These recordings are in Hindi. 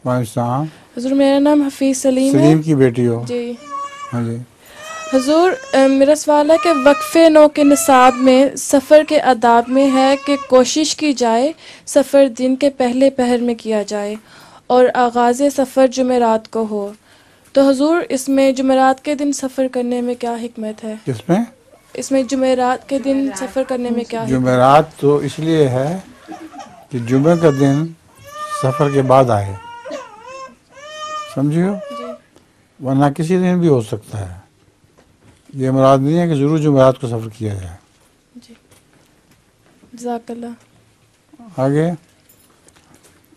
वालेकुम। हुजूर मेरा नाम हफीज़ सलीम है। सलीम की बेटी हो? जी। हाँ जी। हुजूर मेरा सवाल है कि वक्फ़े नौ के निसाब में सफ़र के आदाब में है कि कोशिश की जाए सफ़र दिन के पहले पहर में किया जाए और आगाज़ सफ़र जुमेरात को हो। तो हुजूर इसमें जुमेरात के दिन सफ़र करने में क्या हिकमत है? किसमें? इसमें जुमेरात के दिन सफ़र करने में क्या हिकमत है? जुमेरात तो इसलिए है कि जुमे का दिन सफ़र के बाद आए, समझियो, जी वरना किसी दिन भी हो सकता है। ये मुराद नहीं है कि ज़रूर जुमेरात को सफ़र किया जाए। जी जज़ाकल्लाह। आगे,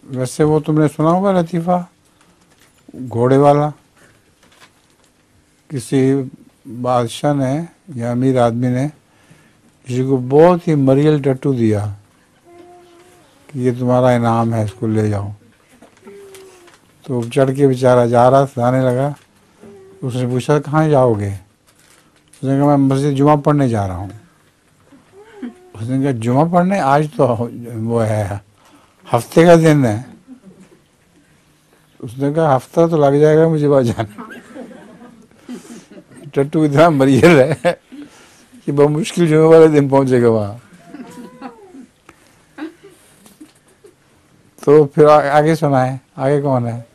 वैसे वो तुमने सुना होगा लतीफ़ा, घोड़े वाला। किसी बादशाह ने या अमीर आदमी ने किसी को बहुत ही मरियल टट्टू दिया कि ये तुम्हारा इनाम है, इसको ले जाओ। तो चढ़ के बेचारा जा रहा था, जाने लगा। उसने पूछा कहाँ जाओगे? उसने कहा मैं मस्जिद जुमा पढ़ने जा रहा हूँ। उसने कहा जुमा पढ़ने? आज तो वो है, हफ्ते का दिन है। उसने कहा हफ्ता तो लग जाएगा मुझे वहाँ जाने। टट्टू इतना मरियल है कि बहुत मुश्किल जुमे वाले दिन पहुंचेगा वहाँ। तो फिर आगे सुनाए, आगे कौन है?